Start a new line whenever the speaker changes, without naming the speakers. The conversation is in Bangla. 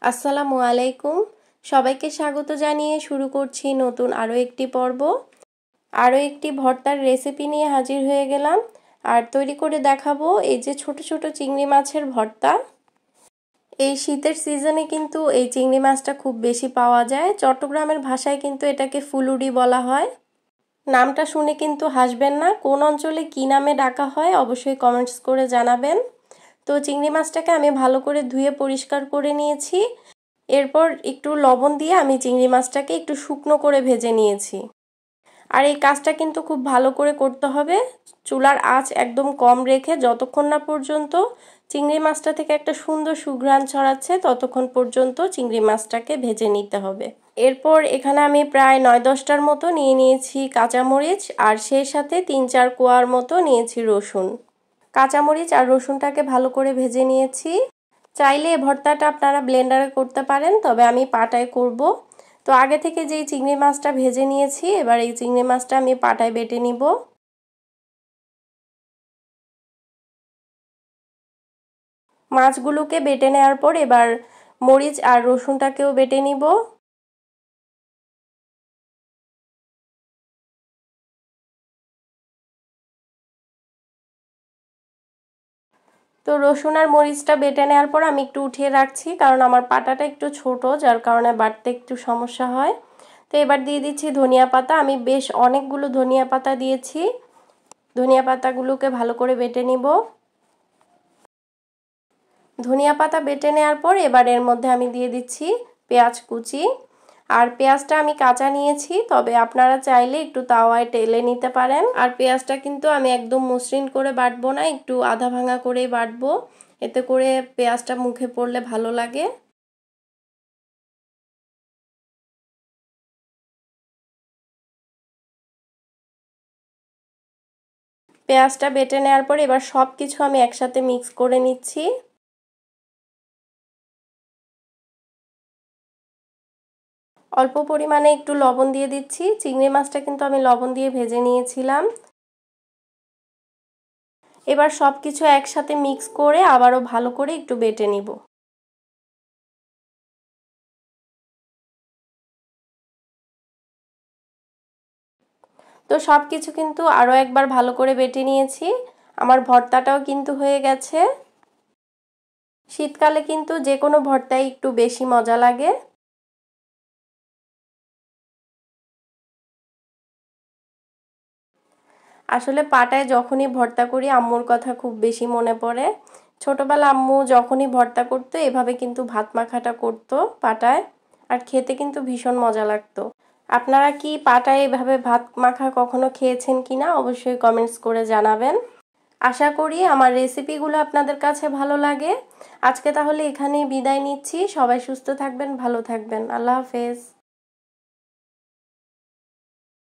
আসসালামু আলাইকুম। সবাইকে স্বাগত জানিয়ে শুরু করছি নতুন আরও একটি পর্ব। আরও একটি ভর্তার রেসিপি নিয়ে হাজির হয়ে গেলাম আর তৈরি করে দেখাবো এই যে ছোট ছোট চিংড়ি মাছের ভর্তা। এই শীতের সিজনে কিন্তু এই চিংড়ি মাছটা খুব বেশি পাওয়া যায়। চট্টগ্রামের ভাষায় কিন্তু এটাকে ফুলুরি বলা হয়। নামটা শুনে কিন্তু হাসবেন না, কোন অঞ্চলে কী নামে ডাকা হয় অবশ্যই কমেন্টস করে জানাবেন। তো চিংড়ি মাছটাকে আমি ভালো করে ধুয়ে পরিষ্কার করে নিয়েছি। এরপর একটু লবণ দিয়ে আমি চিংড়ি মাছটাকে একটু শুকনো করে ভেজে নিয়েছি। আর এই কাজটা কিন্তু খুব ভালো করে করতে হবে। চুলার আঁচ একদম কম রেখে যতক্ষণ না পর্যন্ত চিংড়ি মাছটা থেকে একটা সুন্দর সুঘ্রাণ ছড়াচ্ছে ততক্ষণ পর্যন্ত চিংড়ি মাছটাকে ভেজে নিতে হবে। এরপর এখানে আমি প্রায় ৯-১০টার মতো নিয়ে নিয়েছি কাঁচামরিচ আর সেই সাথে ৩-৪ কোয়ার মতো নিয়েছি রসুন। কাঁচামরিচ আর রসুনটাকে ভালো করে ভেজে নিয়েছি। চাইলে এই ভর্তাটা আপনারা ব্লেন্ডারে করতে পারেন, তবে আমি পাটায় করব। তো আগে থেকে যেই চিংড়ি মাছটা ভেজে নিয়েছি, এবার এই চিংড়ি মাছটা আমি পাটায় বেটে নিব। মাছগুলোকে বেটে নেওয়ার পর এবার মরিচ আর রসুনটাকেও বেটে নিব। তো রসুন আর মরিচটা বেটে নেওয়ার পর আমি একটু উঠিয়ে রাখছি, কারণ আমার পাটাটা একটু ছোট, যার কারণে বাটতে একটু সমস্যা হয়। তো এবার দিয়ে দিচ্ছি ধনিয়া পাতা। আমি বেশ অনেকগুলো ধনিয়া পাতা দিয়েছি। ধনিয়া পাতাগুলোকে ভালো করে বেটে নিব। ধনিয়া পাতা বেটে নেওয়ার পর এবার এর মধ্যে আমি দিয়ে দিচ্ছি পেঁয়াজ কুচি। আর পেঁয়াজটা আমি কাঁচা নিয়েছি, তবে আপনারা চাইলে একটু তাওয়ায় টেলে নিতে পারেন। আর পেঁয়াজটা কিন্তু আমি একদম মসৃণ করে বাটবো না, একটু আধা ভাঙা করেই বাটবো, এতে করে পেঁয়াজটা মুখে পড়লে ভালো লাগে। পেঁয়াজটা বেটে নেওয়ার পর এবার সব কিছু আমি একসাথে মিক্স করে নিচ্ছি। অল্প পরিমাণে একটু লবণ দিয়ে দিচ্ছি। চিংড়ি মাছটা কিন্তু আমি লবণ দিয়ে ভেজে নিয়েছিলাম। এবার সব কিছু একসাথে মিক্স করে আবারও ভালো করে একটু বেটে নিব। তো সব কিছু কিন্তু আরও একবার ভালো করে বেটে নিয়েছি। আমার ভর্তাটাও কিন্তু হয়ে গেছে। শীতকালে কিন্তু যে কোনো ভর্তাই একটু বেশি মজা লাগে। আসলে পাটায় যখনই ভর্তা করি আম্মুর কথা খুব বেশি মনে পড়ে। ছোটবেলা আম্মু যখনই ভর্তা করতো এভাবে কিন্তু ভাত মাখাটা করতো পাটায়, আর খেতে কিন্তু ভীষণ মজা লাগতো। আপনারা কি পাটায় এভাবে ভাত মাখা কখনো খেয়েছেন কিনা অবশ্যই কমেন্টস করে জানাবেন। আশা করি আমার রেসিপিগুলো আপনাদের কাছে ভালো লাগে। আজকে তাহলে এখানেই বিদায় নিচ্ছি। সবাই সুস্থ থাকবেন, ভালো থাকবেন। আল্লাহ হাফেজ।